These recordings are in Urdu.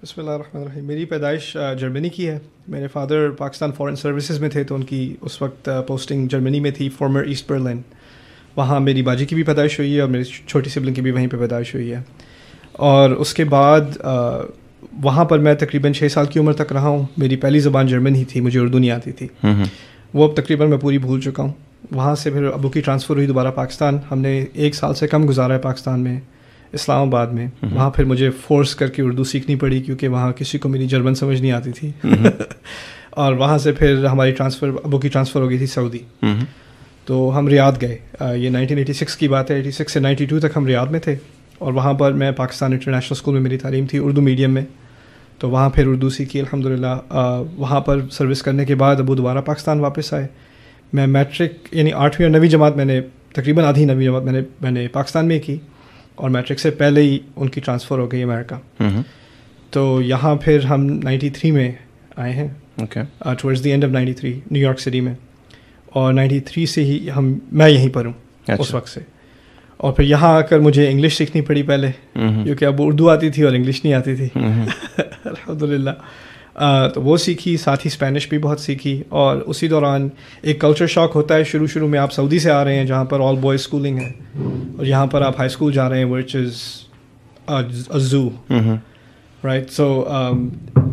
بسم اللہ الرحمن الرحیم. میری پیدائش جرمنی کی ہے. میرے فادر پاکستان فورن سروسز میں تھے تو ان کی اس وقت پوسٹنگ جرمنی میں تھی, فارمر ایسٹ برلن. وہاں میری باجی کی بھی پیدائش ہوئی ہے اور میری چھوٹی سبلنگ کی بھی وہیں پہ پیدائش ہوئی ہے. اور اس کے بعد وہاں پر میں تقریباً 6 سال کی عمر تک رہا ہوں. میری پہلی زبان جرمن ہی تھی, مجھے اردو نہیں آتی تھی. وہ اب تقریباً میں پوری بھول چکا ہوں. وہاں سے پھر ابو کی ٹرانسفر ہوئی دوبارہ پاکستان. ہم نے 1 سال سے کم گزارا ہے پاکستان میں, اسلام آباد میں. وہاں پھر مجھے فورس کر کے اردو سیکھنی پڑی کیونکہ وہاں کسی کو میری جرمن سمجھ نہیں آتی تھی. اور وہاں سے پھر ہماری ابو کی ٹرانسفر ہو گئی تھی سعودی. تو ہم ریاض گئے. یہ 1986 کی بات ہے. 86 سے 92 تک ہم ریاض میں تھے. اور وہاں پر میں پاکستان انٹرنیشنل اسکول میں میری تعلیم تھی, اردو میڈیم میں. تو وہاں پھر اردو سیکھی الحمدللہ. وہاں پر سروس کرنے کے بعد ابو دوبارہ پاکستان واپس آئے. میں میٹرک یعنی 8ویں اور 9ویں جماعت میں نے تقریباً آدھی 9ویں جماعت میں نے پاکستان میں کی, اور میٹرک سے پہلے ہی ان کی ٹرانسفر ہو گئی امریکہ. تو یہاں پھر ہم 93 میں آئے ہیں, towards the end of 93 new York city میں. اور 93 سے ہی میں یہیں پر ہوں اس وقت سے. اور پھر یہاں آ کر مجھے انگلش سیکھنی پڑی پہلے, کیونکہ اب اردو آتی تھی اور انگلش نہیں آتی تھی. الحمدللہ. تو وہ سیکھی, ساتھ ہی اسپینش بھی بہت سیکھی. اور اسی دوران ایک کلچر شاک ہوتا ہے شروع میں. آپ سعودی سے آ رہے ہیں جہاں پر آل بوائز اسکولنگ ہے, اور یہاں پر آپ ہائی اسکول جا رہے ہیں وچ از اے زو, رائٹ. سو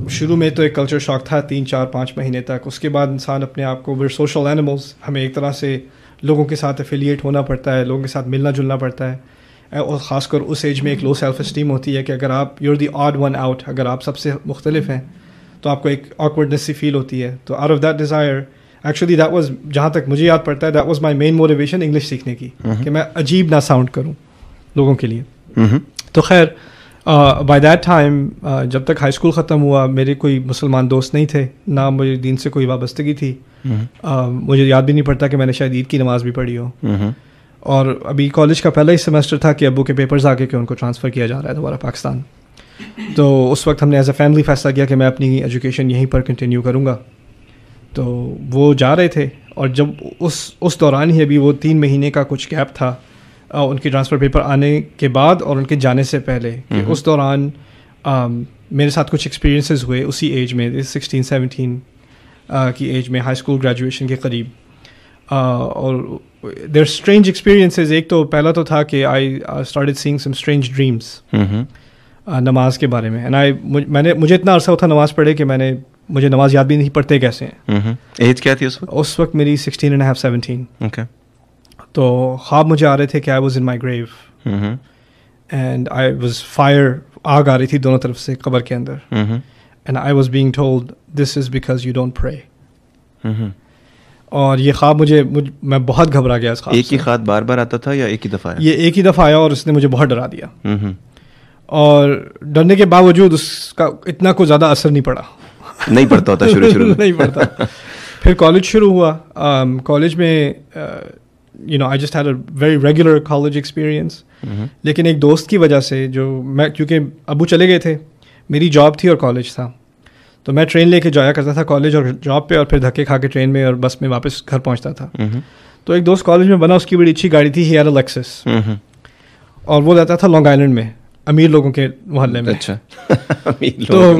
شروع میں تو ایک کلچر شاک تھا 3 4 5 مہینے تک. اس کے بعد انسان اپنے آپ کو ویئر سوشل اینیملز, ہمیں ایک طرح سے لوگوں کے ساتھ افیلیٹ ہونا پڑتا ہے, لوگوں کے ساتھ ملنا جلنا پڑتا ہے. اور خاص کر اس ایج میں ایک لو سیلف اسٹیم ہوتی ہے کہ اگر آپ your the odd one out, اگر آپ سب سے مختلف ہیں تو آپ کو ایک آکورڈنس سی فیل ہوتی ہے. تو out of that desire actually that was, جہاں تک مجھے یاد پڑتا ہے, that was my main motivation English سیکھنے کی, کہ میں عجیب نہ ساؤنڈ کروں لوگوں کے لیے. تو خیر بائی دیٹ ٹائم جب تک ہائی اسکول ختم ہوا میرے کوئی مسلمان دوست نہیں تھے, نہ مجھے دین سے کوئی وابستگی تھی. مجھے یاد بھی نہیں پڑتا کہ میں نے شاید عید کی نماز بھی پڑھی ہو. اور ابھی کالج کا پہلا ہی سیمسٹر تھا کہ ابو کے پیپرز آ کے کہ ان کو ٹرانسفر کیا جا رہا ہے دوبارہ پاکستان. تو اس وقت ہم نے ایز اے فیملی فیصلہ کیا کہ میں اپنی ایجوکیشن یہیں پر کنٹینیو کروں گا. تو وہ جا رہے تھے, اور جب اس دوران ہی ابھی وہ 3 مہینے کا کچھ گیپ تھا ان کی ٹرانسفر پیپر آنے کے بعد اور ان کے جانے سے پہلے, کہ اس دوران میرے ساتھ کچھ ایکسپیرینسز ہوئے اسی ایج میں 16-17 کی ایج میں, ہائی اسکول گریجویشن کے قریب. اور دیر اسٹرینج ایکسپیرینسز. ایک تو پہلا تو تھا کہ I started seeing some strange dreams نماز کے بارے میں. مجھے اتنا عرصہ ہوتا نماز پڑھے کہ مجھے نماز یاد بھی نہیں پڑھتے کیسے ہیں. ایج کیا تھی اس وقت؟ اس وقت میری 16.5-17. تو خواب مجھے آ رہے تھے کہ I was in my grave and I was fire, آگ آ رہی تھی دونوں طرف سے قبر کے اندر, and I was being told this is because you don't pray. اور یہ خواب میں بہت گھبرا گیا اس خواب. ایک ہی خواب بار بار آتا تھا یا ایک ہی دفعہ؟ یہ ایک ہی دفعہ آیا اور اس نے مجھے بہت ڈرا دیا. اور ڈرنے کے باوجود اس کا اتنا کوئی زیادہ اثر نہیں پڑا. نہیں پڑتا ہوتا شروع نہیں پڑتا. پھر کالج شروع ہوا. کالج میں I just had a very regular college experience. لیکن ایک دوست کی وجہ سے, جو میں کیونکہ ابو چلے گئے تھے, میری جاب تھی اور کالج تھا, تو میں ٹرین لے کے جایا کرتا تھا کالج اور جاب پہ, اور پھر دھکے کھا کے ٹرین میں اور بس میں واپس گھر پہنچتا تھا. تو ایک دوست کالج میں بنا, اس کی بڑی اچھی گاڑی تھی, ہی ہیڈ اے لیکسس, اور وہ رہتا تھا لانگ آئلینڈ میں, امیر لوگوں کے محلے میں. اچھا. تو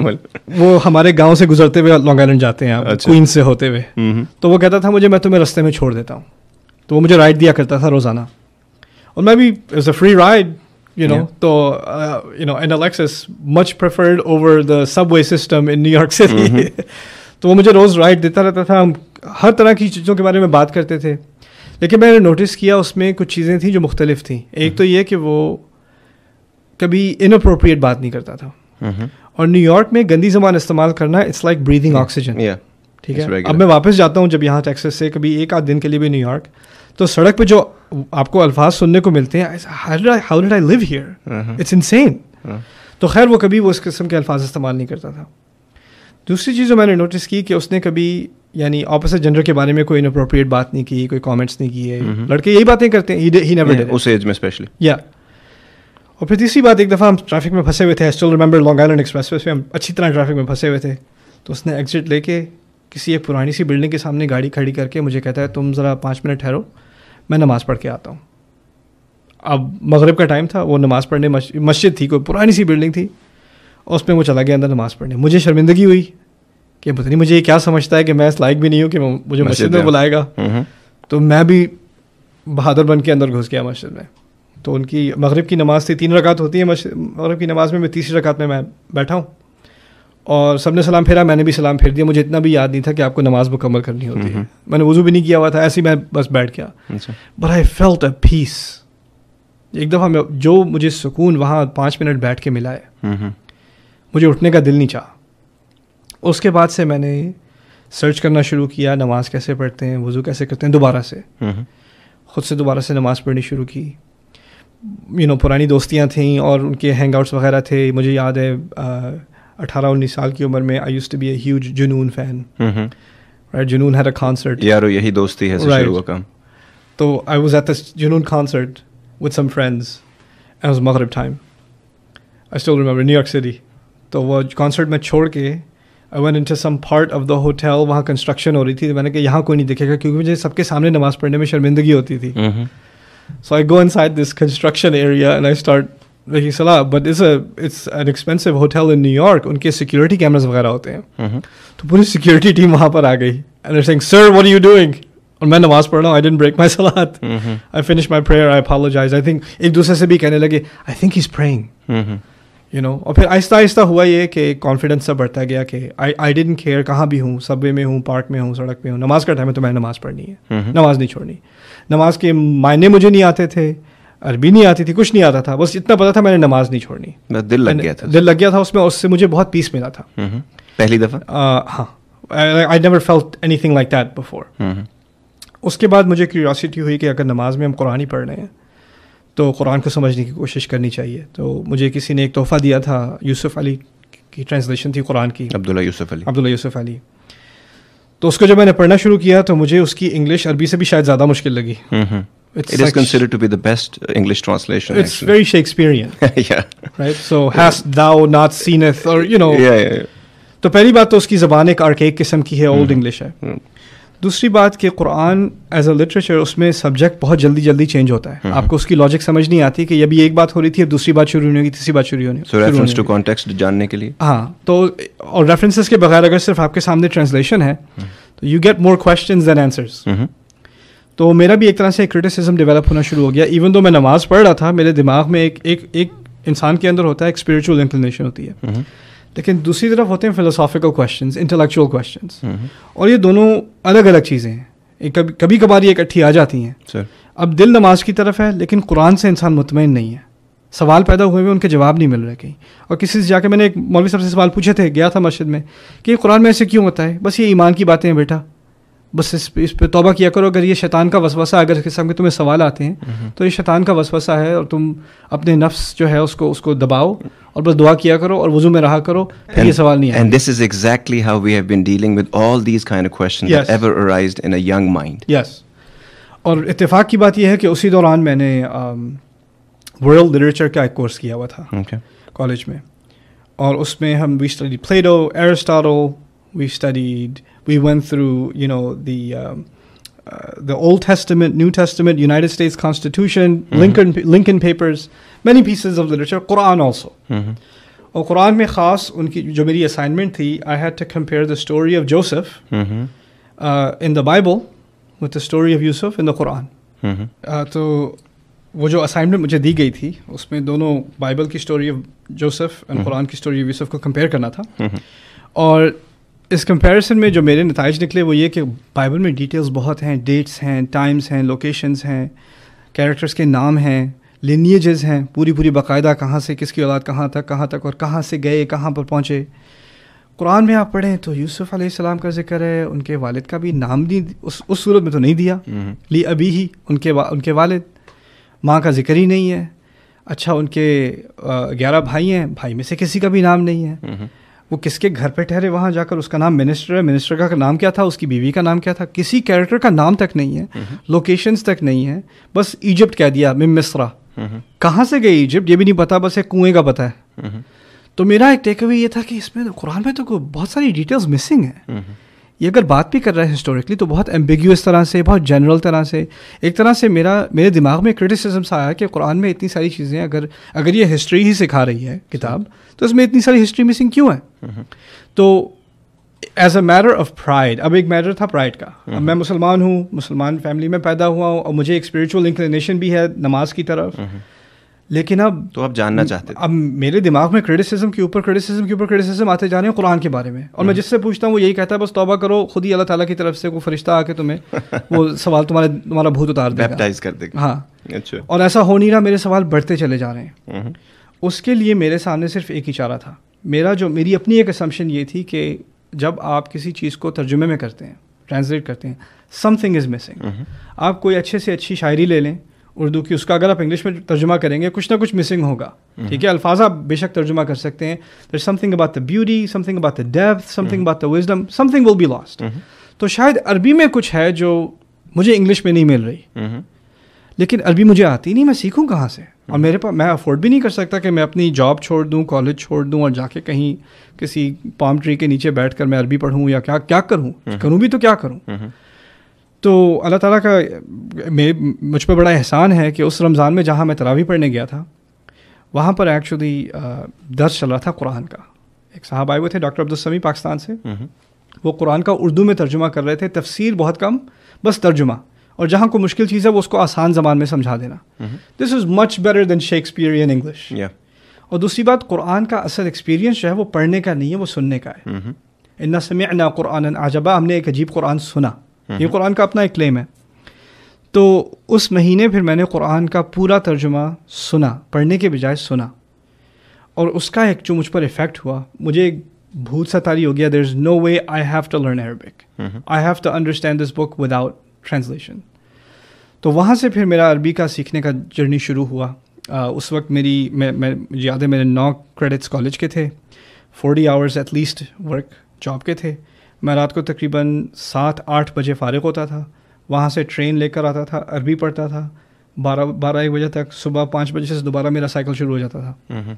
وہ ہمارے گاؤں سے گزرتے ہوئے لانگ آئلینڈ جاتے ہیں, کوئنز سے ہوتے ہوئے. تو وہ کہتا تھا میں تمہیں رستے میں چھوڑ دیتا ہوں. تو وہ مجھے رائڈ دیا کرتا تھا روزانہ, اور میں بھی اٹس اے فری رائڈ تو ان Lexus much preferred over the subway system in New York City. تو وہ مجھے روز رائڈ دیتا رہتا تھا. ہم ہر طرح کی چیزوں کے بارے میں بات کرتے تھے, لیکن میں نے نوٹس کیا اس میں کچھ چیزیں تھیں جو مختلف تھیں. ایک تو یہ کہ وہ کبھی اناپروپریٹ بات نہیں کرتا تھا, اور نیو یارک میں گندی زبان استعمال کرنا اٹس لائک بریدنگ آکسیجن. ٹھیک ہے. اب میں واپس جاتا ہوں جب یہاں ٹیکسس سے کبھی 1 آدھ دن کے لیے بھی نیو یارک, تو سڑک پہ جو آپ کو الفاظ سننے کو ملتے ہیں, how did I live here? It's insane. تو خیر وہ کبھی اس قسم کے الفاظ استعمال نہیں کرتا تھا. دوسری چیز جو میں نے نوٹس کی کہ اس نے کبھی یعنی اپوزٹ جینڈر کے بارے میں کوئی اناپروپریٹ بات نہیں کی, کوئی کامنٹس نہیں کیے. لڑکے یہی باتیں کرتے ہیں, he never did اس ایج میں اسپیشلی. اور پھر تیسری بات, ایک دفعہ ہم ٹریفک میں پھنسے ہوئے تھے, I still remember Long Island Expressway پہ ہم اچھی طرح ٹریفک میں پھنسے ہوئے تھے. تو اس نے ایگزٹ لے کے کسی ایک پرانی سی بلڈنگ کے سامنے گاڑی کھڑی کر کے مجھے کہتا ہے تم ذرا 5 منٹ ٹھہرو, میں نماز پڑھ کے آتا ہوں. اب مغرب کا ٹائم تھا, وہ نماز پڑھنے مسجد تھی, کوئی پرانی سی بلڈنگ تھی, اس میں وہ چلا گیا اندر نماز پڑھنے. مجھے شرمندگی ہوئی کہ پتہ نہیں مجھے یہ کیا سمجھتا ہے کہ میں اس لائق بھی نہیں ہوں کہ مجھے مسجد میں بلائے گا. تو میں بھی بہادر بن کے اندر گھس گیا مسجد میں. تو ان کی مغرب کی نماز تھی, 3 رکعت ہوتی ہے مغرب کی نماز میں تیسری رکعت میں بیٹھا ہوں اور سب نے سلام پھیرا, میں نے بھی سلام پھیر دیا. مجھے اتنا بھی یاد نہیں تھا کہ آپ کو نماز مکمل کرنی ہوتی ہے. میں نے وضو بھی نہیں کیا ہوا تھا, ایسے ہی میں بس بیٹھ گیا. بٹ آئی فیلٹ اے پیس. ایک دفعہ جو مجھے سکون وہاں 5 منٹ بیٹھ کے ملا ہے, مجھے اٹھنے کا دل نہیں چاہا. اس کے بعد سے میں نے سرچ کرنا شروع کیا, نماز کیسے پڑھتے ہیں, وضو کیسے کرتے ہیں. دوبارہ سے خود سے دوبارہ سے نماز پڑھنی شروع کی. پرانی دوستیاں تھیں اور ان کے ہینگ آؤٹس وغیرہ تھے. مجھے یاد ہے 18-19 سال کی عمر میں I used to be a huge Junoon fan. Junoon had a concert. یارو یہی دوستی ہے شروع ہوا کام. تو آئی واز ایٹ دا جنون concert with some friends, and it was Maghrib time. I still remember New York City. تو وہ کانسرٹ میں چھوڑ کے I went into some part of the hotel. وہاں کنسٹرکشن ہو رہی تھی. میں نے کہا یہاں کوئی نہیں دکھے گا, کیونکہ مجھے سب کے سامنے نماز پڑھنے میں شرمندگی ہوتی تھی. So I go inside this construction area and I start making salah. But it's an expensive hotel in New York. ان کے security cameras وغیرہ ہوتے ہیں. تو پوری security team وہاں پر آ گئی. And they're saying, sir, what are you doing? اور میں نماز پڑھ رہا ہوں. I didn't break my salat. I finished my prayer. I apologize. I think ایک دوسرے سے بھی کہنے لگے I think he's praying. اور پھر آہستہ آہستہ ہوا یہ کہ کانفیڈنس سا بڑھتا گیا کہ I didn't care کہاں بھی ہوں, سب وے میں ہوں, پارک میں ہوں, سڑک پہ ہوں, نماز کا ٹائم ہے تو میں نے نماز پڑھنی ہے. نماز نہیں چھوڑنی. نماز کے معنی مجھے نہیں آتے تھے, عربی نہیں آتی تھی, کچھ نہیں آتا تھا, بس اتنا پتا تھا میں نے نماز نہیں چھوڑنی. دل لگ گیا تھا اس میں, اس سے مجھے بہت پیس ملا تھا پہلی دفعہ. ہاں, I never felt anything like that before. اس کے بعد مجھے کیوریاسٹی ہوئی کہ اگر نماز میں ہم قرآن ہی پڑھ رہے ہیں تو قرآن کو سمجھنے کی کوشش کرنی چاہیے. تو مجھے کسی نے ایک تحفہ دیا تھا, یوسف علی کی ٹرانسلیشن تھی قرآن کی, عبداللہ یوسف علی. تو اس کو جب میں نے پڑھنا شروع کیا تو مجھے اس کی انگلش عربی سے بھی شاید زیادہ مشکل لگی. It is considered to be the best English translation. It's very Shakespearean. Yeah. Right? So hast thou not seeneth, or Yeah. تو پہلی بات تو اس کی زبان ایک آرکیک قسم کی ہے, اولڈ انگلش ہے. دوسری بات کہ قرآن ایز اے لٹریچر اس میں سبجیکٹ بہت جلدی چینج ہوتا ہے. آپ کو اس کی لاجک سمجھ نہیں آتی کہ ابھی ایک بات ہو رہی تھی, اب دوسری بات شروع ہونے کی, تیسری بات شروع ہونے. So reference to context جاننے کے لیے. ہاں, تو اور ریفرنسز کے بغیر اگر صرف آپ کے سامنے ٹرانسلیشن ہے تو you get more questions then answers. تو میرا بھی ایک طرح سے کرٹیسزم ڈیولپ ہونا شروع ہو گیا. ایون دو میں نماز پڑھ رہا تھا, میرے دماغ میں ایک انسان کے اندر ہوتا ہے, ایک اسپریچول انکلینیشن ہوتی ہے, لیکن دوسری طرف ہوتے ہیں فلسافیکل کوسچنز, انٹلیکچوئل کوسچنز. اور یہ دونوں الگ الگ چیزیں ہیں. کبھی کبھار یہ اکٹھی آ جاتی ہیں. اب دل نماز کی طرف ہے لیکن قرآن سے انسان مطمئن نہیں ہے. سوال پیدا ہوئے ان کے جواب نہیں مل رہے کہیں. اور کسی سے جا کے میں نے ایک مولوی صاحب سے سوال پوچھے تھے, گیا تھا مسجد میں, کہ قرآن میں ایسے کیوں ہوتا ہے؟ بس یہ ایمان کی باتیں ہیں بیٹا, بس اس پہ توبہ کیا کرو. اگر یہ شیطان کا وسوسہ, اگر اس قسم کے تمہیں سوال آتے ہیں تو یہ شیطان کا وسوسہ ہے, اور تم اپنے نفس جو ہے اس کو دباؤ اور بس دعا کیا کرو اور وضو میں رہا کرو, پھر یہ سوال نہیں آئے. And this is exactly how we have been dealing with all these kind of questions that ever arised in a young mind. Yes. اور اتفاق کی بات یہ ہے کہ اسی دوران میں نے ورلڈ لٹریچر کا ایک کورس کیا ہوا تھا کالج میں, اور اس میں ہم we studied Plato, Aristotle, we went through the Old Testament, New Testament, United States Constitution, Lincoln Papers, many pieces of literature, Quran also. اور قرآن میں خاص ان کی جو میری اسائنمنٹ تھی, I had to compare the story of Joseph in the Bible with the story of Yusuf in the Quran. تو وہ جو اسائنمنٹ مجھے دی گئی تھی اس میں دونوں بائبل کی اسٹوری آف جوسف اور قرآن کی اسٹوری آف یوسف کو کمپیئر کرنا تھا. اور اس کمپیریزن میں جو میرے نتائج نکلے وہ یہ کہ بائبل میں ڈیٹیلز بہت ہیں, ڈیٹس ہیں, ٹائمز ہیں, لوکیشنز ہیں, کیریکٹرز کے نام ہیں, لینیجز ہیں, پوری باقاعدہ کہاں سے کس کی اولاد کہاں تک اور کہاں سے گئے, کہاں پر پہنچے. قرآن میں آپ پڑھیں تو یوسف علیہ السلام کا ذکر ہے, ان کے والد کا بھی نام نہیں اس صورت میں تو نہیں دیا, لی ابی ہی ان کے والد, ماں کا ذکر ہی نہیں ہے. اچھا ان کے 11 بھائی ہیں, بھائی میں سے کسی کا بھی نام نہیں ہے. وہ کس کے گھر پہ ٹھہرے وہاں جا کر, اس کا نام منسٹر ہے, منسٹر کا نام کیا تھا, اس کی بیوی کا نام کیا تھا, کسی کیریکٹر کا نام تک نہیں ہے, لوکیشنز تک نہیں ہے, بس ایجپٹ کہہ دیا, من مصر. کہاں سے گئے ایجپٹ یہ بھی نہیں پتا, بس ایک کنویں کا پتہ ہے. تو میرا ایک ٹیک اوے یہ تھا کہ اس میں قرآن میں تو بہت ساری ڈیٹیلز مسنگ ہیں. یہ اگر بات بھی کر رہا ہے ہسٹوریکلی تو بہت ایمبیگیوس طرح سے, بہت جنرل طرح سے. ایک طرح سے میرے دماغ میں کرٹیسزم سا آیا کہ قرآن میں اتنی ساری چیزیں اگر یہ ہسٹری ہی سکھا رہی ہے کتاب, تو اس میں اتنی ساری ہسٹری مسنگ کیوں ہے؟ تو as a matter of pride, اب ایک میٹر تھا پرائڈ کا. اب میں مسلمان ہوں, مسلمان فیملی میں پیدا ہوا ہوں, اور مجھے ایک اسپریچول انکلینیشن بھی ہے نماز کی طرف, لیکن اب تو آپ جاننا چاہتے تھے. اب میرے دماغ میں کرٹیسزم کے اوپر کرٹیسزم آتے جا رہے ہیں قرآن کے بارے میں, اور میں جس سے پوچھتا ہوں وہ یہی کہتا ہے بس توبہ کرو, خود ہی اللہ تعالیٰ کی طرف سے کوئی فرشتہ آ کے تمہیں وہ سوال تمہارا بھوت اتار دے گا, بیپٹائز کر دے گا. ہاں, اچھا. اور ایسا ہو نہیں رہا, میرے سوال بڑھتے چلے جا رہے ہیں. اس کے لیے میرے سامنے صرف ایک ہی چارہ تھا. میری اپنی ایک اسمپشن یہ تھی کہ جب آپ کسی چیز کو ترجمے میں کرتے ہیں, ٹرانسلیٹ کرتے ہیں, سم تھنگ از مسنگ. آپ کوئی اچھے سے اچھی شاعری لے لیں اردو کی, اس کا اگر آپ انگلش میں ترجمہ کریں گے کچھ نہ کچھ مسنگ ہوگا. ٹھیک ہے, الفاظ آپ بے شک ترجمہ کر سکتے ہیں, there something about the beauty, something about the depth, something about the wisdom, something will be lost. تو شاید عربی میں کچھ ہے جو مجھے انگلش میں نہیں مل رہی, لیکن عربی مجھے آتی نہیں, میں سیکھوں کہاں سے؟ اور میرے پاس, میں افورڈ بھی نہیں کر سکتا کہ میں اپنی جاب چھوڑ دوں, کالج چھوڑ دوں, اور جا کے کہیں کسی پام ٹری کے نیچے بیٹھ کر میں عربی پڑھوں, یا کیا کروں بھی تو کیا کروں. تو اللہ تعالیٰ کا مجھ پہ بڑا احسان ہے کہ اس رمضان میں جہاں میں تراویح پڑھنے گیا تھا, وہاں پر ایکچولی درس چل رہا تھا قرآن کا. ایک صاحب آئے ہوئے تھے ڈاکٹر عبدالسمیع پاکستان سے, وہ قرآن کا اردو میں ترجمہ کر رہے تھے, تفسیر بہت کم, بس ترجمہ, اور جہاں کوئی مشکل چیز ہے وہ اس کو آسان زبان میں سمجھا دینا. دس از مچ بیٹر دین شیکسپیئرین انگلش. اور دوسری بات, قرآن کا اصل ایکسپیرینس جو ہے وہ پڑھنے کا نہیں ہے, وہ سننے کا ہے. انا سمعنا قرآنا عجبا, ہم نے ایک عجیب قرآن سنا. یہ قرآن کا اپنا ایک کلیم ہے. تو اس مہینے پھر میں نے قرآن کا پورا ترجمہ سنا, پڑھنے کے بجائے سنا, اور اس کا ایک جو مجھ پر افیکٹ ہوا, مجھے بھوت سا طاری ہو گیا. There is no way I have to learn Arabic, I have to understand this book without translation. تو وہاں سے پھر میرا عربی کا سیکھنے کا جرنی شروع ہوا. اس وقت میں یاد ہے میرے 9 کریڈٹس کالج کے تھے, 40 hours at least work job کے تھے. میں رات کو تقریباً 7-8 بجے فارغ ہوتا تھا, وہاں سے ٹرین لے کر آتا تھا, عربی پڑھتا تھا 12-1 بجے تک, صبح 5 بجے سے دوبارہ میرا سائیکل شروع ہو جاتا تھا.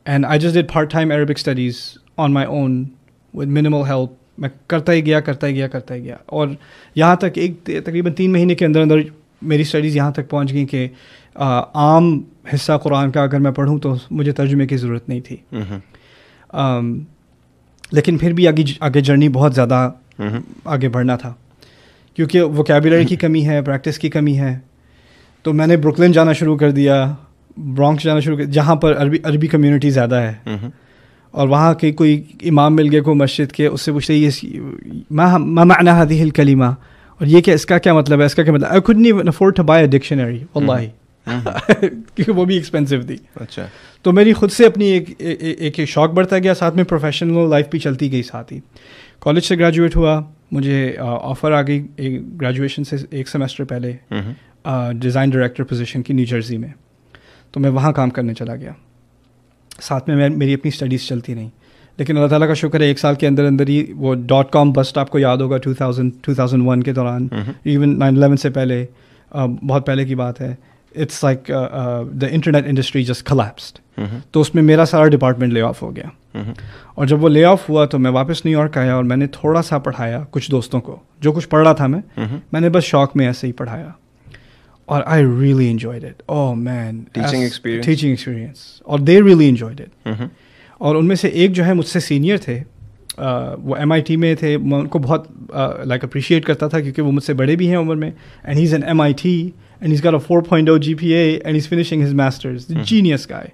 And I just did part time Arabic studies on my own with minimal help. میں کرتا ہی گیا, اور یہاں تک تقریباً 3 مہینے کے اندر میری اسٹڈیز یہاں تک پہنچ گئیں کہ عام حصہ قرآن کا اگر میں پڑھوں تو مجھے ترجمے کی ضرورت نہیں تھی. لیکن پھر بھی آگے جرنی بہت زیادہ آگے بڑھنا تھا, کیونکہ ووکیبولری کی کمی ہے, پریکٹس کی کمی ہے. تو میں نے بروکلن جانا شروع کر دیا, برانکس جانا شروع کر دیا, جہاں پر عربی کمیونٹی زیادہ ہے. اور وہاں کے کوئی امام مل گئے کوئی مسجد کے, اس سے پوچھتے یہ ما معنی هذه الکلمہ, اور یہ کہ اس کا کیا مطلب ہے, اس کا کیا مطلب. I couldn't even afford to buy a dictionary واللہ, کیونکہ وہ بھی ایکسپینسو تھی. اچھا. تو میری خود سے اپنی ایک شوق بڑھتا گیا, ساتھ میں پروفیشنل لائف بھی چلتی گئی ساتھ ہی. کالج سے گریجویٹ ہوا, مجھے آفر آ گئی گریجویشن سے 1 سیمسٹر پہلے ڈیزائن ڈائریکٹر پوزیشن کی نیو جرسی میں. تو میں وہاں کام کرنے چلا گیا, ساتھ میں میری اپنی اسٹڈیز چلتی رہیں. لیکن اللہ تعالیٰ کا شکر ہے 1 سال کے اندر ہی وہ .com بسٹ آپ کو یاد ہوگا 2001 کے دوران, ایون 9/11 سے پہلے, بہت پہلے کی بات ہے. It's like the internet industry just collapsed. تو اس میں میرا سارا ڈپارٹمنٹ لے آف ہو گیا. اور جب وہ لے آف ہوا تو میں واپس نیو یارک آیا, اور میں نے تھوڑا سا پڑھایا کچھ دوستوں کو, جو کچھ پڑھ رہا تھا میں نے بس شوق میں ایسے ہی پڑھایا. اور I really enjoyed it. Oh man, teaching experience, اور دے ریئلی انجوائڈ اٹ. اور ان میں سے ایک جو ہے مجھ سے سینئر تھے, وہ MIT میں تھے. میں ان کو بہت لائک اپریشیٹ کرتا تھا کیونکہ وہ مجھ سے بڑے بھی ہیں عمر میں, and he is an MIT and he's got a 4.0 GPA and he's finishing his masters. Genius guy.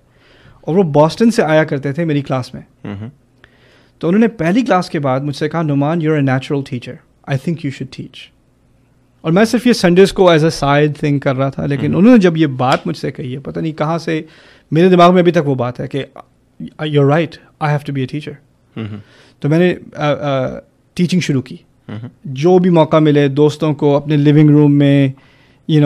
اور وہ بoston سے آیا کرتے تھے میری کلاس میں. تو انہوں نے پہلی کلاس کے بعد مجھ سے کہا, Noman you're a natural teacher, I think you should teach. اور میں صرف یہ سنڈیز کو ایز اے سائڈ تھنگ کر رہا تھا, لیکن انہوں نے جب یہ بات مجھ سے کہی ہے, پتہ نہیں کہاں سے میرے دماغ میں ابھی تک وہ بات ہے کہ you're right, I have to be a teacher. تو میں نے ٹیچنگ شروع کی. جو بھی موقع ملے دوستوں کو اپنے لیونگ روم میں,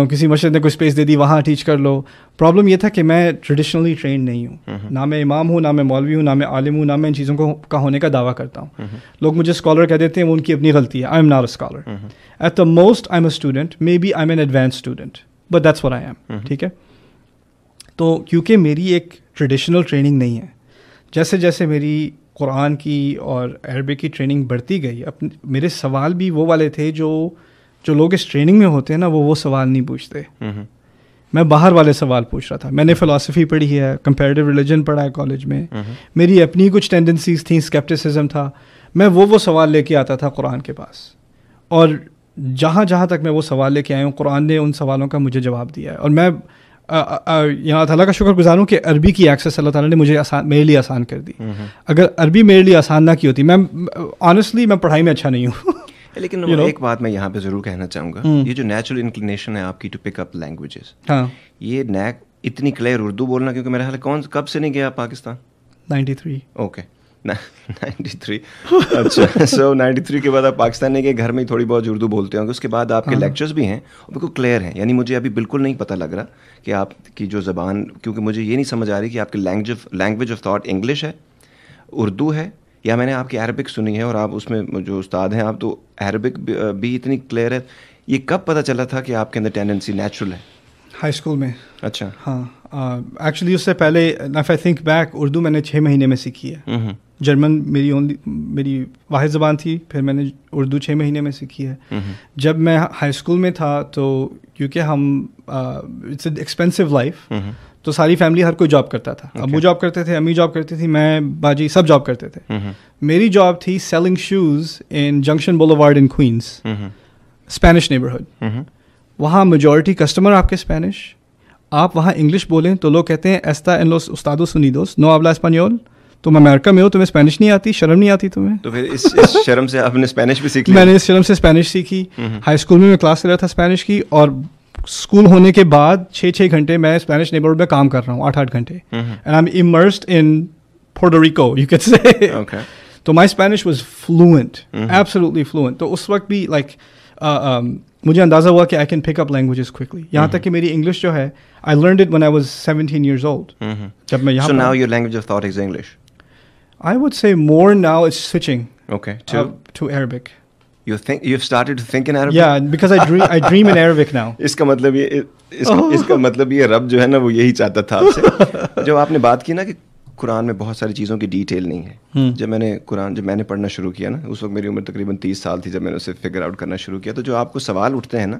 کسی مسجد نے کوئی اسپیس دے دی وہاں ٹیچ کر لو. پرابلم یہ تھا کہ میں ٹریڈیشنلی ٹرینڈ نہیں ہوں, نہ میں امام ہوں, نہ میں مولوی ہوں, نہ میں عالم ہوں, نہ میں ان چیزوں کا ہونے کا دعویٰ کرتا ہوں. لوگ مجھے اسکالر کہہ دیتے ہیں, وہ ان کی اپنی غلطی ہے. I am not a scholar. At the most I am a student, maybe I am an advance student, but that's what I am. ٹھیک ہے. تو کیونکہ میری ایک ٹریڈیشنل ٹریننگ نہیں ہے, جیسے جیسے میری قرآن کی اور عربک کی ٹریننگ بڑھتی گئی, میرے سوال بھی وہ والے تھے جو لوگ اس ٹریننگ میں ہوتے ہیں نا, وہ سوال نہیں پوچھتے. میں باہر والے سوال پوچھ رہا تھا. میں نے فلاسفی پڑھی ہے, کمپیریٹیو ریلیجن پڑھا ہے کالج میں, میری اپنی کچھ ٹینڈنسیز تھیں, اسکیپٹسزم تھا. میں وہ سوال لے کے آتا تھا قرآن کے پاس, اور جہاں تک میں وہ سوال لے کے آیا ہوں, قرآن نے ان سوالوں کا مجھے جواب دیا ہے. اور میں یہاں تعالیٰ کا شکر گزار ہوں کہ عربی کی ایکسیس اللہ تعالیٰ نے مجھے میرے لیے آسان کر دی. اگر عربی میرے لیے آسان نہ کی ہوتی, میں آنیسٹلی میں پڑھائی میں اچھا نہیں ہوں. لیکن ایک بات میں یہاں پہ ضرور کہنا چاہوں گا, یہ جو نیچرل انکلینیشن ہے آپ کی ٹو پک اپ لینگویجز, یہ نیک اتنی کلیئر اردو بولنا, کیونکہ میرا خیال کب سے نہیں گیا پاکستان؟ 93. اوکے 93. اچھا, سو 93 کے بعد آپ پاکستان نے کہ گھر میں تھوڑی بہت اردو بولتے ہوں گے, اس کے بعد آپ کے لیکچرز بھی ہیں بالکل کلیئر ہیں. یعنی مجھے ابھی بالکل نہیں پتہ لگ رہا کہ آپ کی جو زبان, کیونکہ مجھے یہ نہیں سمجھ آ رہی کہ آپ کی لینگویج آف تھاٹ انگلش ہے, اردو ہے, یا میں نے آپ کی عربک سنی ہے, اور آپ اس میں جو استاد ہیں آپ تو عربک بھی اتنی کلیئر ہے. یہ کب پتہ چلا تھا کہ آپ کے اندر ٹینڈنسی نیچرل ہے؟ ہائی اسکول میں. اچھا. ہاں, ایکچولی اس سے پہلے if I think back, Urdu میں نے 6 مہینے میں سیکھی ہے. جرمن میری واحد زبان تھی, پھر میں نے اردو 6 مہینے میں سیکھی ہے. جب میں ہائی اسکول میں تھا تو کیونکہ ہم اٹس این ایکسپینسو لائف, تو ساری فیملی ہر کوئی جاب کرتا تھا. ابو جاب کرتے تھے, امی جاب کرتی تھی, میں باجی سب جاب کرتے تھے. میری جاب تھی سیلنگ شوز ان جنکشن بولوارڈ ان کوئنس, اسپینش نیبرہڈ. وہاں میجورٹی کسٹمر آپ کے اسپینش, آپ وہاں انگلش بولیں تو لوگ کہتے ہیں ایستا ان لوس استادوس سنیدوس نو habla español, تم امریکہ میں ہو, تمہیں اسپینش نہیں آتی, شرم نہیں آتی تمہیں؟ تو پھر اس شرم سے آپ نے اسپینش بھی سیکھ لی؟ میں نے اس شرم سے اسپینش سیکھی. ہائی اسکول میں کلاس لے رہا تھا اسپینش کی, اور اسکول ہونے کے بعد 6 گھنٹے میں اسپینش نیبرہڈ میں کام کر رہا ہوں, 8 گھنٹے, and I am immersed in Puerto Rico, you could say. تو my Spanish was fluent, absolutely fluent. تو اس وقت بھی like مجھے اندازہ ہوا کہ I can pick up languages quickly. یہاں تک کہ میری انگلش جو ہے I learned it when I was 17 years old. جب میں یہاں. So now your language of thought is English? I would say more now it's switching. Okay. To Arabic. You've started to think in Arabic? Yeah, because I dream in Arabic now. اس کا مطلب یہ رب جو ہے نا وہ یہی چاہتا تھا آپ سے. جب آپ نے بات کی نا کہ قرآن میں بہت ساری چیزوں کی ڈیٹیل نہیں ہے, جب میں نے پڑھنا شروع کیا نا, اس وقت میری عمر تقریباً 30 سال تھی جب میں نے اسے فگر آؤٹ کرنا شروع کیا, تو جو آپ کو سوال اٹھتے ہیں نا,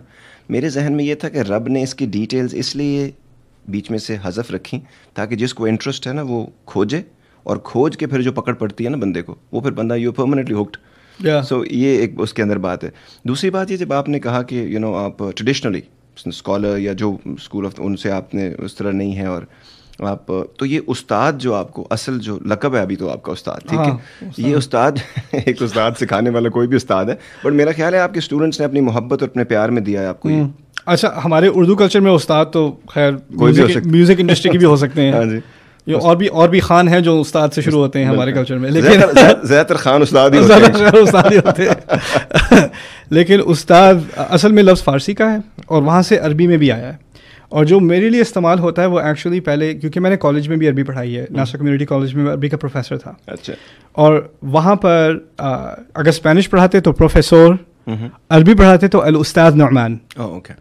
میرے ذہن میں یہ تھا کہ رب نے اس کی ڈیٹیلز اس لیے بیچ میں سے حذف رکھی تاکہ جس کو انٹرسٹ ہے نا وہ کھوجے, اور کھوج کے پھر جو پکڑ پڑتی ہے نا بندے کو, وہ پھر بندہ یو پرماننٹلی ہوکڈ. سو یہ ایک اس کے اندر بات ہے. دوسری بات یہ, جب آپ نے کہا کہ آپ ٹریڈیشنلی اسکالر یا جو اسکول آف ان سے آپ نے اس طرح نہیں ہے, اور آپ تو یہ استاد جو آپ کو اصل جو لقب ہے ابھی تو آپ کا استاد, ٹھیک ہے, یہ استاد ایک استاد سکھانے والا کوئی بھی استاد ہے, بٹ میرا خیال ہے آپ کے اسٹوڈنٹس نے اپنی محبت اور اپنے پیار میں دیا ہے آپ کو یہ. اچھا, ہمارے اردو کلچر میں استاد تو خیر میوزک انڈسٹری کی بھی ہو سکتے ہیں. ہاں جی, اور بھی خان ہیں جو استاد سے شروع ہوتے ہیں ہمارے کلچر میں, لیکن زیادہ تر خان استاد ہی ہوتے ہیں. لیکن استاد اصل میں لفظ فارسی کا ہے اور وہاں سے عربی میں بھی آیا ہے, اور جو میرے لیے استعمال ہوتا ہے وہ ایکچولی پہلے, کیونکہ میں نے کالج میں بھی عربی پڑھائی ہے, ناسا کمیونٹی کالج میں عربی کا پروفیسر تھا. اچھا. اور وہاں پر اگر اسپینش پڑھاتے تو پروفیسور, عربی پڑھاتے تو الاستاذ نعمان. اوکے.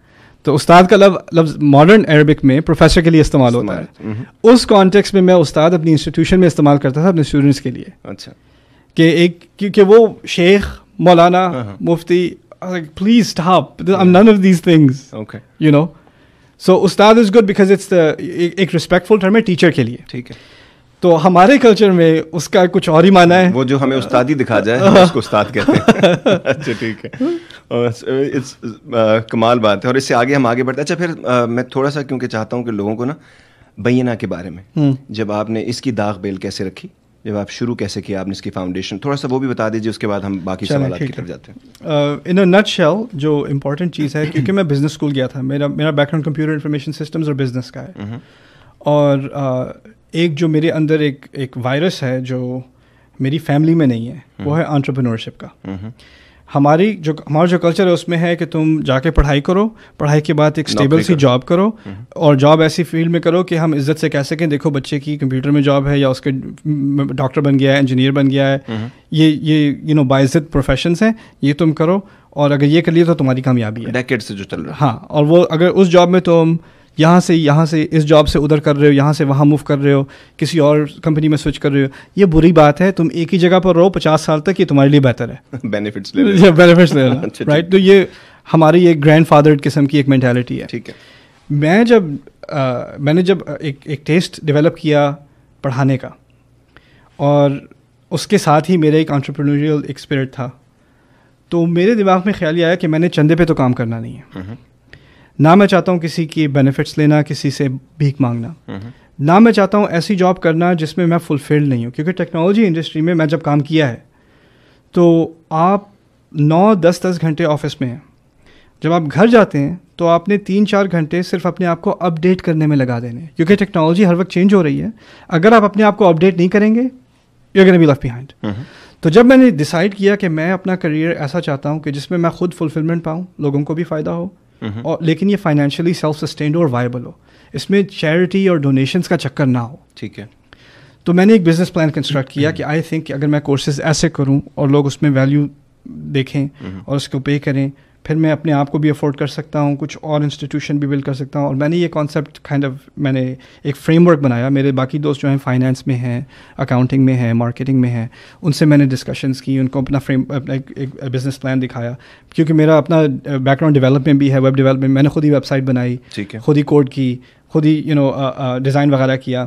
تو استاد کا لفظ ماڈرن عربک میں پروفیسر کے لیے استعمال ہوتا ہے. اس کانٹیکسٹ میں استاد اپنی انسٹیٹیوشن میں استعمال کرتا تھا اپنے اسٹوڈنٹس کے لیے. اچھا. کہ ایک, کیونکہ وہ شیخ, مولانا, مفتی, please stop, I am none of these things, you know. So ustad is good because it's ایک ریسپیکٹفل ٹرم ہے ٹیچر کے لیے. ٹھیک ہے. تو ہمارے کلچر میں اس کا کچھ اور ہی معنی ہے, وہ جو ہمیں استادی دکھا جائے اس کو استاد کہتے ہیں. اچھا ٹھیک ہے, کمال بات ہے. اور اس سے آگے ہم آگے بڑھتے ہیں. اچھا پھر میں تھوڑا سا کیونکہ چاہتا ہوں کہ لوگوں کو نا بینہ کے بارے میں, جب آپ نے اس کی داغ بیل کیسے رکھی, جب آپ شروع کیسے کیا آپ نے اس کی فاؤنڈیشن, تھوڑا سا وہ بھی بتا دیجیے, اس کے بعد ہم باقی سوالات کی طرف جاتے ہیں. ان اے نٹ شیل جو امپورٹنٹ چیز ہے, کیونکہ میں بزنس اسکول گیا تھا, میرا back ground computer information systems اور بزنس کا ہے, اور ایک جو میرے اندر ایک وائرس ہے جو میری فیملی میں نہیں ہے, وہ ہے انٹرپرینورشپ کا. ہمارا جو کلچر ہے اس میں ہے کہ تم جا کے پڑھائی کرو, پڑھائی کے بعد ایک اسٹیبل سی جاب کرو, اور جاب ایسی فیلڈ میں کرو کہ ہم عزت سے کہہ سکیں دیکھو بچے کی کمپیوٹر میں جاب ہے, یا اس کے ڈاکٹر بن گیا ہے, انجینئر بن گیا ہے, یہ باعزت پروفیشنس ہیں, یہ تم کرو, اور اگر یہ کر لیے تو تمہاری کامیابی ہے. ڈیکیڈ سے جو چل رہا ہے. ہاں, اور وہ اگر اس جاب میں تم یہاں سے اس جاب سے ادھر کر رہے ہو, یہاں سے وہاں موو کر رہے ہو, کسی اور کمپنی میں سوئچ کر رہے ہو. یہ بری بات ہے, تم ایک ہی جگہ پر رہو 50 سال تک, یہ تمہارے لیے بہتر ہے. بینیفٹس لے رائٹ. تو یہ ہماری ایک گرینڈ فادر قسم کی ایک مینٹیلٹی ہے. ٹھیک ہے. میں نے جب ایک ٹیسٹ ڈیولپ کیا پڑھانے کا, اور اس کے ساتھ ہی میرا ایک انٹرپرینوریل ایکسپیرٹ تھا, تو میرے دماغ میں خیال یہ آیا کہ میں نے چندے پہ تو کام کرنا نہیں ہے. نہ میں چاہتا ہوں کسی کی بینیفٹس لینا, کسی سے بھیک مانگنا. نہ میں چاہتا ہوں ایسی جاب کرنا جس میں میں فلفلڈ نہیں ہوں. کیونکہ ٹیکنالوجی انڈسٹری میں جب کام کیا ہے تو آپ 9-10 گھنٹے آفس میں ہیں. جب آپ گھر جاتے ہیں تو آپ نے 3-4 گھنٹے صرف اپنے آپ کو اپ ڈیٹ کرنے میں لگا دینے, کیونکہ ٹیکنالوجی ہر وقت چینج ہو رہی ہے. اگر آپ اپنے آپ کو اپ ڈیٹ نہیں کریں گے, you are gonna be left behind. تو جب میں نے ڈیسائیڈ کیا کہ میں اپنا کریئر ایسا چاہتا ہوں کہ جس میں خود فلفلمنٹ پاؤں, لوگوں کو بھی فائدہ ہو, اور لیکن یہ فائنینشلی سیلف سسٹینڈ اور وائبل ہو, اس میں چیریٹی اور ڈونیشنس کا چکر نہ ہو. ٹھیک ہے. تو میں نے ایک بزنس پلان کنسٹرکٹ کیا کہ آئی تھنک کہ اگر میں کورسز ایسے کروں اور لوگ اس میں ویلیو دیکھیں اور اس کو پے کریں, پھر میں اپنے آپ کو بھی افورڈ کر سکتا ہوں, کچھ اور انسٹیٹیوشن بھی بلڈ کر سکتا ہوں. اور میں نے یہ کانسیپٹ میں نے ایک فریم ورک بنایا. میرے باقی دوست جو ہیں فائنینس میں ہیں, اکاؤنٹنگ میں ہیں, مارکیٹنگ میں ہیں, ان سے میں نے ڈسکشنس کی, ان کو اپنا ایک بزنس پلان دکھایا. کیونکہ میرا اپنا بیک گراؤنڈ ڈیولپمنٹ بھی ہے, ویب ڈیولپمنٹ. میں نے خود ہی ویب سائٹ بنائی, خود ہی کوڈ کی, خود ہی ڈیزائن وغیرہ کیا.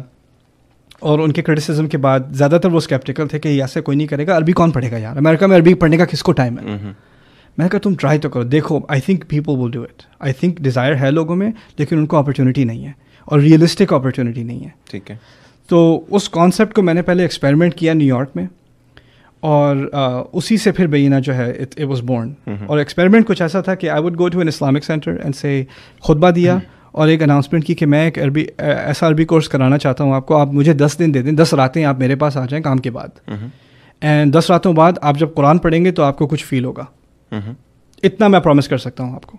اور ان کے کرٹیسزم کے بعد زیادہ تر وہ اسکیپٹیکل تھے کہ یہ ایسے کوئی نہیں کرے گا, عربی کون پڑھے گا یار, امریکہ میں عربی پڑھنے کا کس کو ٹائم ہے. میں نے کہا تم ٹرائی تو کرو, دیکھو, I think people will do it. I think Dzire ہے لوگوں میں, لیکن ان کو اپرچونیٹی نہیں ہے, اور ریئلسٹک اپرچونیٹی نہیں ہے. ٹھیک ہے. تو اس کانسیپٹ کو میں نے پہلے ایکسپیریمنٹ کیا نیو یارک میں, اور اسی سے پھر بینہ جو ہے اٹ واز بورن. اور ایکسپیریمنٹ کچھ ایسا تھا کہ I would go to an Islamic center and سے خطبہ دیا, اور ایک اناؤنسمنٹ کی کہ میں ایک ایسا عربی کورس کرانا چاہتا ہوں آپ کو, آپ مجھے 10 دن دے دیں, 10 راتیں آپ میرے پاس آ جائیں کام کے بعد, اینڈ 10 راتوں بعد آپ جب قرآن پڑھیں گے تو آپ کو کچھ فیل ہوگا. اتنا میں پرومس کر سکتا ہوں آپ کو.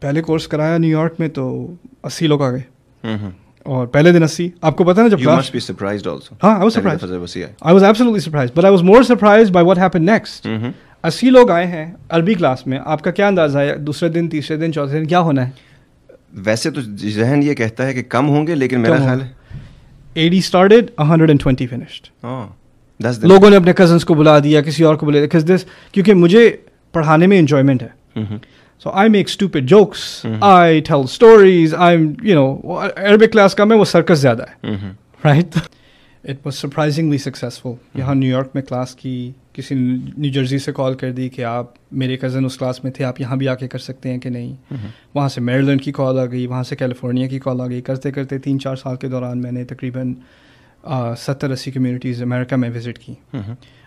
پہلے کورس کرایا نیو یارک میں تو 80 لوگ آ گئے, اور پہلے دن 80. آپ کو پتا نا جب ہاں I was absolutely surprised, but I was more surprised by what happened next. 80 لوگ آئے ہیں عربی کلاس میں, آپ کا کیا اندازہ ہے دوسرے دن, تیسرے دن, چوتھے دن کیا ہونا ہے؟ ویسے تو ذہن یہ کہتا ہے کہ کم ہوں گے, لیکن میرا خیال ہے 80 started, 120 finished. لوگوں نے اپنے کزنس کو بلا دیا, کسی اور کو بلا دیا, کیونکہ مجھے پڑھانے میں انجوائمنٹ ہے. So I make stupid jokes, I tell stories, Arabic class کا میں وہ سرکس زیادہ ہے, right? It was surprisingly successful. یہاں نیو یارک میں کلاس کی, کسی نیو جرسی سے کال کر دی کہ آپ, میرے کزن اس کلاس میں تھے, آپ یہاں بھی آ کے کر سکتے ہیں کہ نہیں. وہاں سے میریلینڈ کی کال آ گئی, وہاں سے کیلیفورنیا کی کال آ گئی. کرتے کرتے 3-4 سال کے دوران میں نے تقریباً 70-80 کمیونٹیز امریکہ میں وزٹ کی,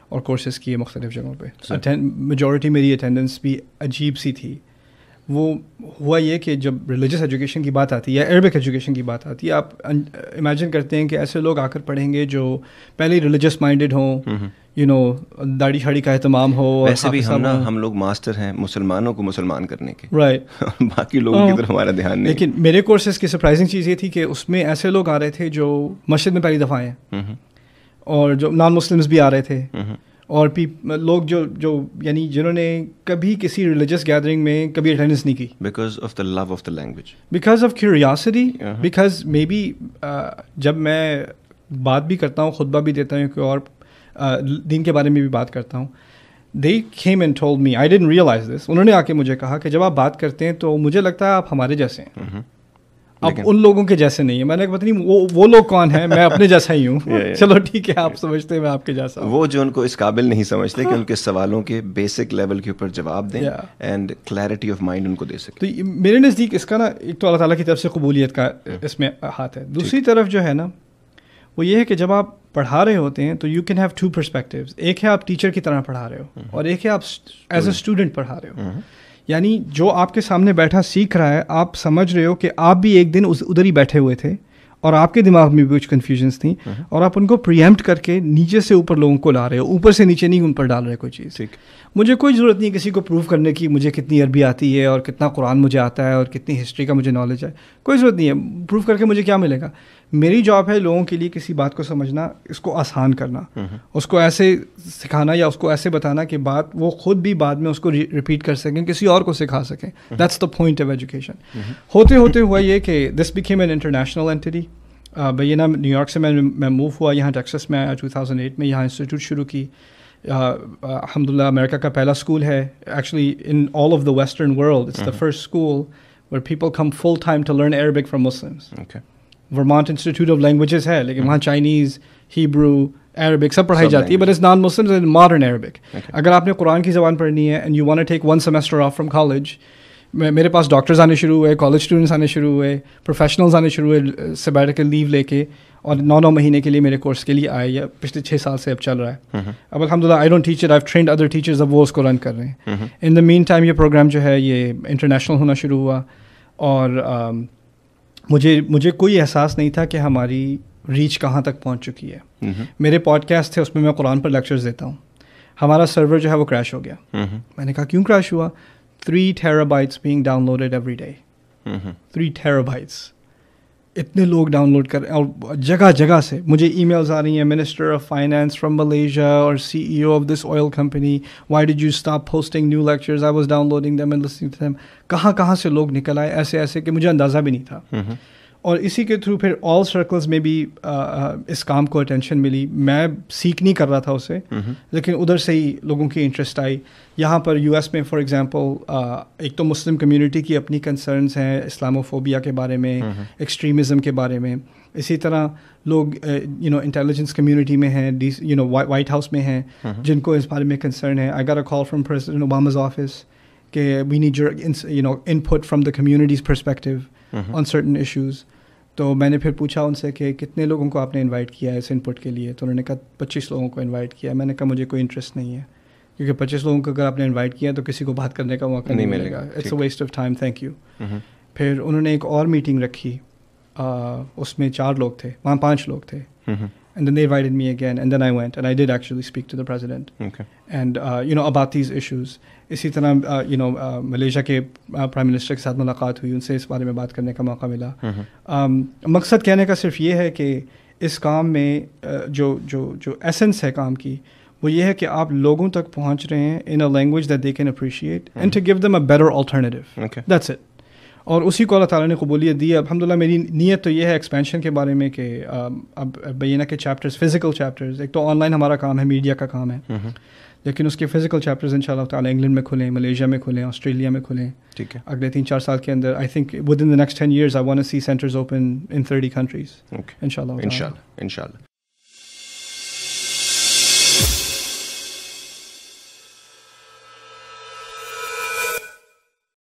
اور کورسز کیے مختلف جگہوں پہ. میجورٹی میری اٹینڈنس بھی عجیب سی تھی. وہ ہوا یہ کہ جب ریلیجس ایجوکیشن کی بات آتی ہے یا عربک ایجوکیشن کی بات آتی ہے, آپ امیجن کرتے ہیں کہ ایسے لوگ آ کر پڑھیں گے جو پہلے ہی ریلیجس مائنڈیڈ ہوں, داڑھی شاڑی کا اہتمام ہو. ویسے بھی ہم لوگ ماسٹر ہیں مسلمانوں کو مسلمان کرنے کے, رائٹ, باقی لوگوں کی طرف ہمارا دھیان نہیں. لیکن میرے کورسز کی سرپرائزنگ چیز یہ تھی کہ اس میں ایسے لوگ آ رہے تھے جو مسجد میں پہلی دفعہ آئے ہیں, اور جو نان مسلمس بھی آ رہے تھے, اور لوگ جو یعنی جنہوں نے کبھی کسی ریلیجس گیدرنگ میں کبھی اٹینڈنس نہیں کی, because of the love of the language, because of curiosity, because maybe جب میں بات بھی کرتا ہوں, خطبہ بھی دیتا ہوں, اور دین کے بارے میں بھی بات کرتا ہوں, they came and told me, I didn't realize this, انہوں نے آ کے مجھے کہا کہ جب آپ بات کرتے ہیں تو مجھے لگتا ہے آپ ہمارے جیسے ہیں, آپ ان لوگوں کے جیسے نہیں ہیں. میں نے کہا پتہ نہیں وہ لوگ کون ہیں, میں اپنے جیسا ہی ہوں. چلو ٹھیک ہے, آپ سمجھتے ہیں میں آپ کے جیسا ہوں. وہ جو ان کو اس قابل نہیں سمجھتے کہ ان کے سوالوں کے بیسک لیول کے اوپر جواب دیں and clarity of mind in کو دے سکتے. تو میرے نزدیک اس کا نا ایک تو اللہ تعالیٰ کی طرف سے قبولیت کا اس میں ہاتھ ہے. دوسری طرف جو ہے نا وہ یہ ہے کہ جب آپ پڑھا رہے ہوتے ہیں تو یو کین ہیو 2 perspectives. ایک ہے آپ ٹیچر کی طرح پڑھا رہے ہو, اور ایک ہے آپ ایز اے اسٹوڈنٹ پڑھا رہے ہو. یعنی جو آپ کے سامنے بیٹھا سیکھ رہا ہے, آپ سمجھ رہے ہو کہ آپ بھی ایک دن ادھر ہی بیٹھے ہوئے تھے, اور آپ کے دماغ میں بھی کچھ کنفیوژنس تھیں, اور آپ ان کو پریمپٹ کر کے نیچے سے اوپر لوگوں کو لا رہے ہو, اوپر سے نیچے نہیں ان پر ڈال رہے کوئی چیز. مجھے کوئی ضرورت نہیں کسی کو پروو کرنے کی مجھے کتنی عربی آتی ہے اور کتنا قرآن مجھے آتا ہے اور کتنی ہسٹری کا مجھے نالج ہے, کوئی ضرورت نہیں ہے. پروو کر کے مجھے کیا ملے گا؟ میری جاب ہے لوگوں کے لیے کسی بات کو سمجھنا, اس کو آسان کرنا, اس کو ایسے سکھانا یا اس کو ایسے بتانا کہ بات وہ خود بھی بعد میں اس کو ریپیٹ کر سکیں, کسی اور کو سکھا سکیں. That's the point of education. ہوتے ہوتے ہوا یہ کہ this became an international entity. Bayyinah New York سے میں موو ہوا یہاں ٹیکسس میں آیا 2008 میں, یہاں انسٹیٹیوٹ شروع کی. الحمد للہ امریکہ کا پہلا اسکول ہے actually in all of the western world. It's the first school where people come full time to learn Arabic from Muslims. Vermont Institute of Languages ہے, لیکن وہاں چائنیز, ہیبرو, عربک سب پڑھائی جاتی ہے, but it's non Muslims and modern Arabic. اگر آپ نے قرآن کی زبان پڑھنی ہے and you want to take 1 semester off from college, میرے پاس ڈاکٹرز آنے شروع ہوئے, کالج اسٹوڈنٹس آنے شروع ہوئے, پروفیشنلز آنے شروع ہوئے سیبیٹیکل لیو لے کے, اور 9 مہینے کے لیے میرے کورس کے لیے آئے, یا پچھلے 6 سال سے اب چل رہا ہے. اب الحمد للہ I don't teach it, I have trained other teachers, اب وہ اس کو رن کر رہے ہیں. ان دا مین ٹائم یہ پروگرام جو ہے یہ انٹرنیشنل ہونا شروع ہوا, اور مجھے کوئی احساس نہیں تھا کہ ہماری ریچ کہاں تک پہنچ چکی ہے. میرے پوڈ کاسٹ تھے, اس میں قرآن پر لیکچرز دیتا ہوں. ہمارا سرور جو ہے وہ کریش ہو گیا. میں نے کہا کیوں کریش ہوا؟ 3 TB being downloaded every day. 3 TB. اتنے لوگ ڈاؤن لوڈ کر رہے ہیں, اور جگہ جگہ سے مجھے ای میلز آ رہی ہیں, minister of finance from Malaysia اور CEO of this oil company, why did you stop posting new lectures, I was downloading them and listening to them. کہاں سے لوگ نکل آئے ایسے ایسے کہ مجھے اندازہ بھی نہیں تھا. اور اسی کے تھرو پھر آل سرکلز میں بھی اس کام کو اٹینشن ملی. میں سیکھ نہیں کر رہا تھا اسے, لیکن ادھر سے ہی لوگوں کی انٹرسٹ آئی. یہاں پر US میں فار ایگزامپل ایک تو مسلم کمیونٹی کی اپنی کنسرنس ہیں اسلاموفوبیا کے بارے میں, ایکسٹریمزم کے بارے میں. اسی طرح لوگ انٹیلیجنس کمیونٹی میں ہیں, وائٹ ہاؤس میں ہیں, جن کو اس بارے میں کنسرن ہے. I got a call from President Obama's office کہ we need your input from the community's perspective on certain issues. تو میں نے پھر پوچھا ان سے کہ کتنے لوگوں کو آپ نے انوائٹ کیا ہے اس انپٹ کے لیے؟ تو انہوں نے کہا 25 لوگوں کو انوائٹ کیا ہے. میں نے کہا مجھے کوئی انٹرسٹ نہیں ہے, کیونکہ 25 لوگوں کو اگر آپ نے انوائٹ کیا تو کسی کو بات کرنے کا موقع نہیں ملے گا. It's a waste of time, thank you. پھر انہوں نے ایک اور میٹنگ رکھی, اس میں 4 لوگ تھے, وہاں 5 لوگ تھے. And then they invited me again, and then I went and I did actually speak to the president. Okay. And about these issues. اسی طرح ملیشیا کے پرائم منسٹر کے ساتھ ملاقات ہوئی, ان سے اس بارے میں بات کرنے کا موقع ملا. مقصد کہنے کا صرف یہ ہے کہ اس کام میں جو ایسنس ہے کام کی, وہ یہ ہے کہ آپ لوگوں تک پہنچ رہے ہیں in a language that they can appreciate and to give them a better alternative. Okay. That's it. اور اسی کو اللہ تعالیٰ نے قبولیت دی. الحمدللہ میری نیت تو یہ ہے ایکسپینشن کے بارے میں کہ اب بینہ کے چیپٹرز, فزیکل چیپٹرز, ایک تو آن لائن ہمارا کام ہے, میڈیا کا کام ہے, لیکن اس کے فزیکل چیپٹرز انشاءاللہ تعالیٰ انگلینڈ میں کھلیں, ملیشیا میں کھلیں, آسٹریلیا میں کھلیں. ٹھیک ہے, اگلے 3-4 سال کے اندر. I think with in the next 10 years I want to see centers open in 30 countries. انشاءاللہ.